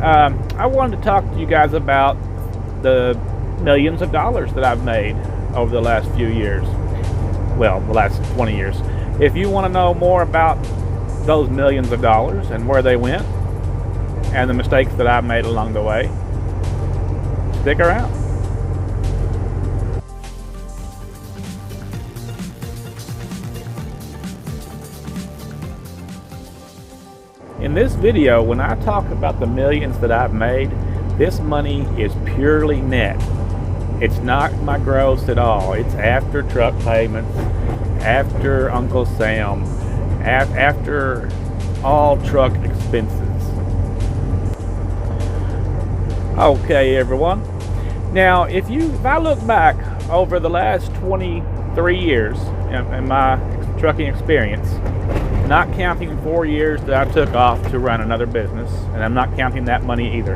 I wanted to talk to you guys about the millions of dollars that I've made over the last few years. Well, the last 20 years. If you want to know more about those millions of dollars and where they went and the mistakes that I've made along the way, stick around. In this video, when I talk about the millions that I've made, this money is purely net. It's not my gross at all. It's after truck payments, after Uncle Sam, after all truck expenses. Okay, everyone. Now, if I look back over the last 23 years in my trucking experience, not counting 4 years that I took off to run another business, and I'm not counting that money either,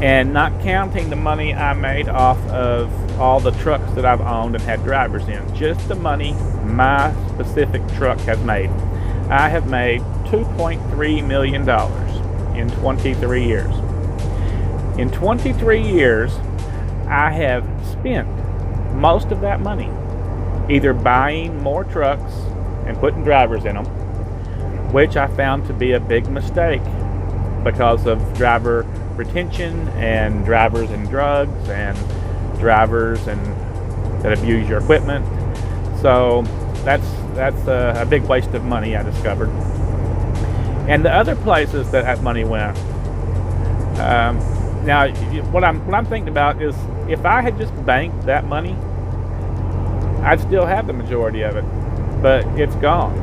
and not counting the money I made off of all the trucks that I've owned and had drivers in, just the money my specific truck has made. I have made $2.3 million in 23 years. In 23 years, I have spent most of that money either buying more trucks and putting drivers in them, which I found to be a big mistake because of driver retention and drivers and drugs and drivers that abuse your equipment. So that's a big waste of money, I discovered. And the other places that money went. Now, what I'm thinking about is if I had just banked that money, I'd still have the majority of it, but it's gone.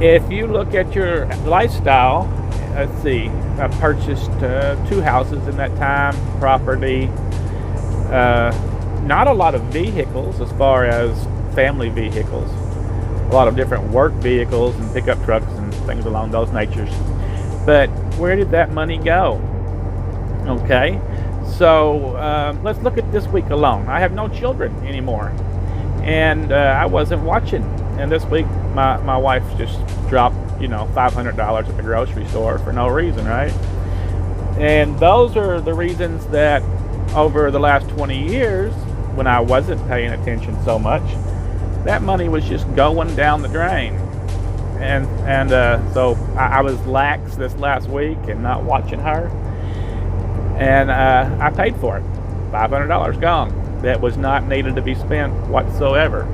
If you look at your lifestyle, let's see, I purchased 2 houses in that time, property, not a lot of vehicles as far as family vehicles, a lot of different work vehicles and pickup trucks and things along those natures. But where did that money go? Okay, so let's look at this week alone. I have no children anymore, and I wasn't watching. And this week, my wife just dropped, $500 at the grocery store for no reason, right? And those are the reasons that over the last 20 years, when I wasn't paying attention so much, that money was just going down the drain. And so I was lax this last week and not watching her, and I paid for it. $500 gone. That was not needed to be spent whatsoever.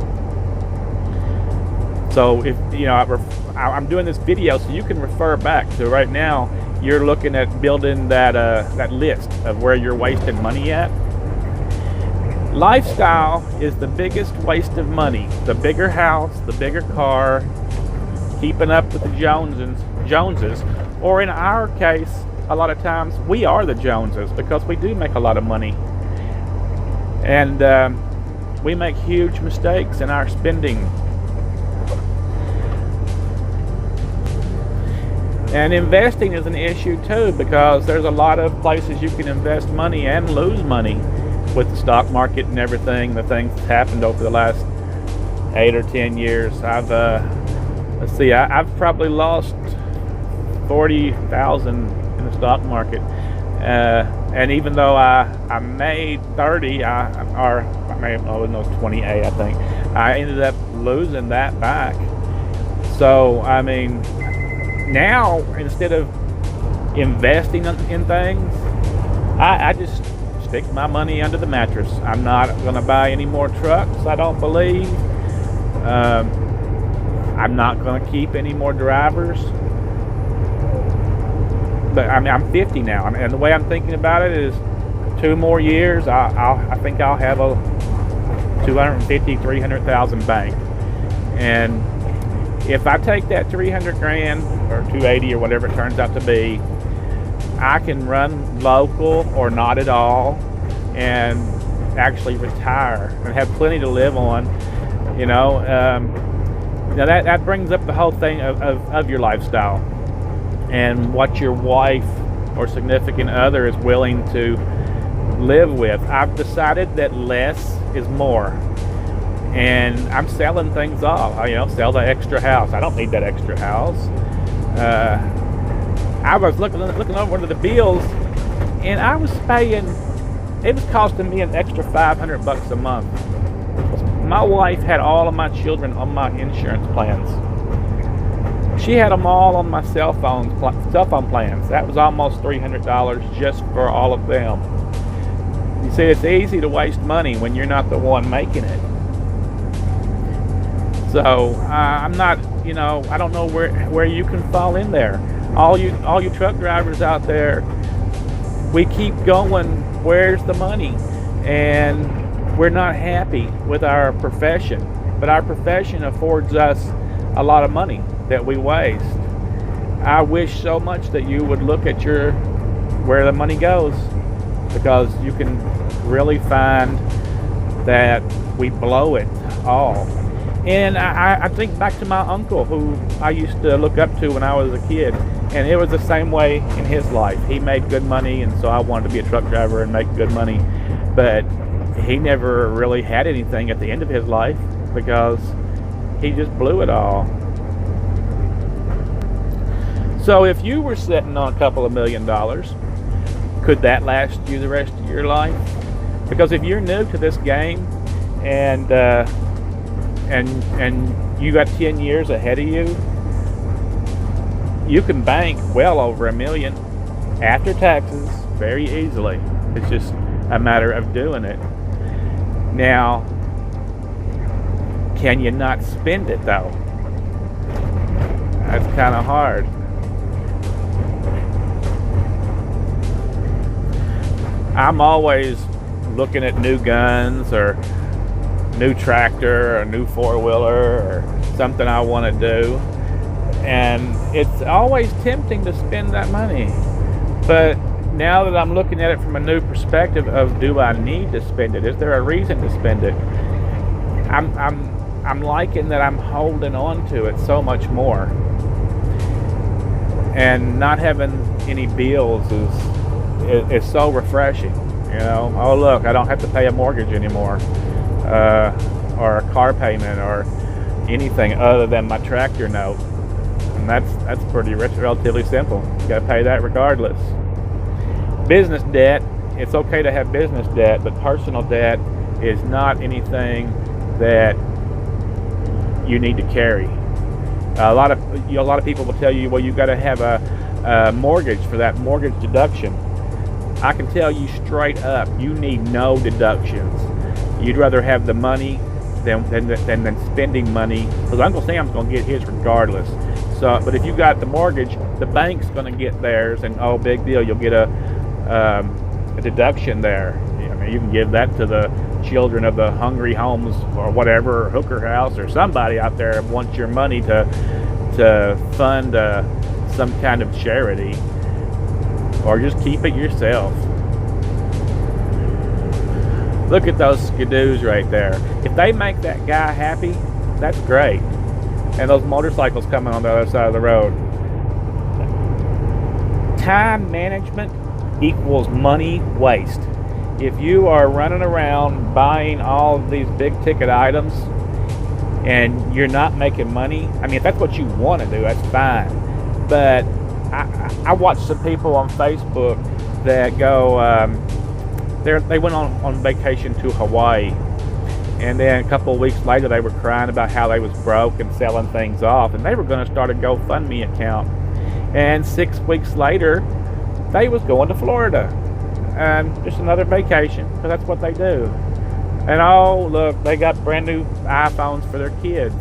So if I'm doing this video so you can refer back to right now. You're looking at building that list of where you're wasting money at. Lifestyle is the biggest waste of money. The bigger house, the bigger car, keeping up with the Joneses, or in our case, a lot of times we are the Joneses because we do make a lot of money, and we make huge mistakes in our spending. And investing is an issue too, because there's a lot of places you can invest money and lose money with the stock market and everything, the things that's happened over the last 8 or 10 years. I've probably lost 40,000 in the stock market, and even though I made 30, it was 28, I think, I ended up losing that back. So I mean, now instead of investing in things, I just stick my money under the mattress. I'm not going to buy any more trucks, I don't believe. I'm not going to keep any more drivers. But I mean, I'm 50 now, and the way I'm thinking about it is 2 more years, I think I'll have a 250, 300,000 bank. And if I take that 300 grand or 280 or whatever it turns out to be, I can run local or not at all and actually retire and have plenty to live on. Now that brings up the whole thing of your lifestyle and what your wife or significant other is willing to live with. I've decided that less is more, and I'm selling things off. Sell the extra house. I don't need that extra house. I was looking over the bills, and I was paying. It was costing me an extra $500 a month. My wife had all of my children on my insurance plans. She had them all on my cell phone plans. That was almost $300 just for all of them. You see, it's easy to waste money when you're not the one making it. So I'm not, I don't know where you can fall in there. All you truck drivers out there, we keep going. Where's the money? And we're not happy with our profession, but our profession affords us a lot of money that we waste. I wish so much that you would look at where the money goes, because you can really find that we blow it all. And I think back to my uncle, who I used to look up to when I was a kid, and it was the same way in his life. He made good money, and so I wanted to be a truck driver and make good money, but he never really had anything at the end of his life because he just blew it all. So if you were sitting on a couple of $1 million, could that last you the rest of your life? Because if you're new to this game and you got 10 years ahead of you, you can bank well over $1 million after taxes very easily. It's just a matter of doing it. Now, can you not spend it though? That's kind of hard. I'm always looking at new guns or new tractor or new four-wheeler or something I want to do, and it's always tempting to spend that money. But now that I'm looking at it from a new perspective of, do I need to spend it? Is there a reason to spend it? I'm liking that I'm holding on to it so much more, and not having any bills is so refreshing. Oh look, I don't have to pay a mortgage anymore, or a car payment, or anything other than my tractor note, and that's pretty relatively simple. You got to pay that regardless. Business debt, it's okay to have business debt, but personal debt is not anything that you need to carry. A lot of people will tell you, well, you got to have a mortgage for that mortgage deduction. I can tell you straight up, you need no deductions. You'd rather have the money than spending money, because Uncle Sam's going to get his regardless. So, but if you got the mortgage, the bank's going to get theirs, and oh, big deal, you'll get a deduction there. I mean, you can give that to the children of the Hungry Homes or whatever, or Hooker House, or somebody out there wants your money to fund some kind of charity, or just keep it yourself. Look at those Skidoos right there. If they make that guy happy, that's great. And those motorcycles coming on the other side of the road. Time management equals money waste. If you are running around buying all of these big ticket items and you're not making money, I mean, if that's what you want to do, that's fine. But I watch some people on Facebook that go, they went on vacation to Hawaii, and then a couple of weeks later they were crying about how they was broke and selling things off, and they were going to start a GoFundMe account. And 6 weeks later, they was going to Florida, and just another vacation, because that's what they do. And oh, look, they got brand new iPhones for their kids.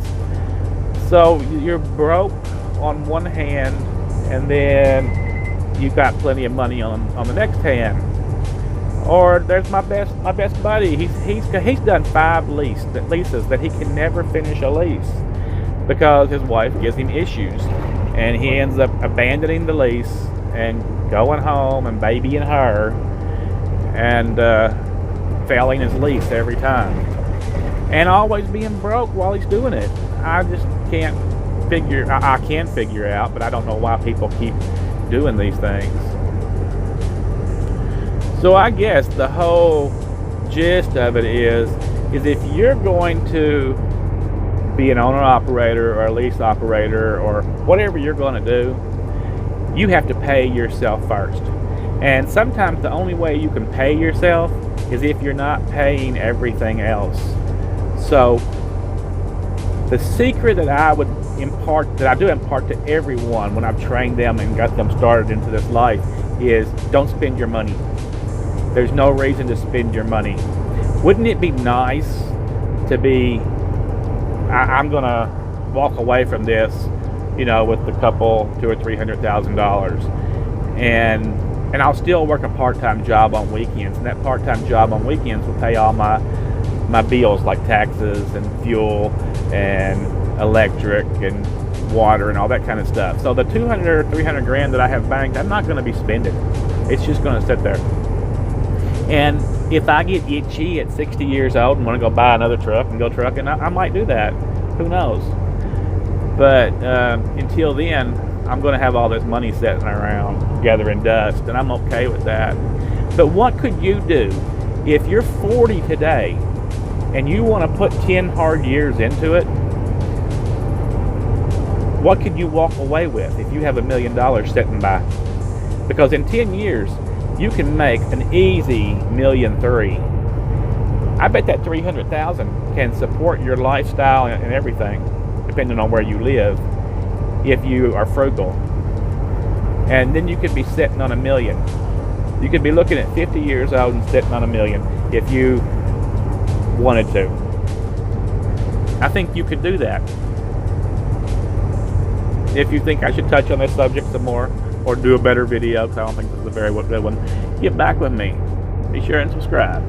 So you're broke on one hand, and then you got plenty of money on the next hand. Or there's my best buddy. He's done 5 leases that he can never finish a lease because his wife gives him issues, and he ends up abandoning the lease and going home and babying her, and failing his lease every time, and always being broke while he's doing it. I just can't figure. I can figure out, but I don't know why people keep doing these things. So I guess the whole gist of it is if you're going to be an owner-operator or a lease operator or whatever you're going to do, you have to pay yourself first. And sometimes the only way you can pay yourself is if you're not paying everything else. So the secret that I do impart to everyone when I've trained them and got them started into this life is don't spend your money. There's no reason to spend your money. Wouldn't it be nice to be, I'm gonna walk away from this, with a couple, $200,000 or $300,000, and I'll still work a part-time job on weekends, and that part-time job on weekends will pay all my bills like taxes and fuel and electric and water and all that kind of stuff. So the 200 or 300 grand that I have banked, I'm not going to be spending. It's just going to sit there. And if I get itchy at 60 years old and want to go buy another truck and go trucking, I might do that. Who knows? But until then, I'm going to have all this money sitting around gathering dust, and I'm okay with that. But what could you do if you're 40 today and you want to put 10 hard years into it? What could you walk away with if you have $1 million sitting by? Because in 10 years, you can make an easy $1.3 million. I bet that $300,000 can support your lifestyle and everything, depending on where you live, if you are frugal. And then you could be sitting on $1 million. You could be looking at 50 years old and sitting on $1 million if you wanted to. I think you could do that. If you think I should touch on this subject some more or do a better video, because I don't think this is a very good one, get back with me. Be sure and subscribe.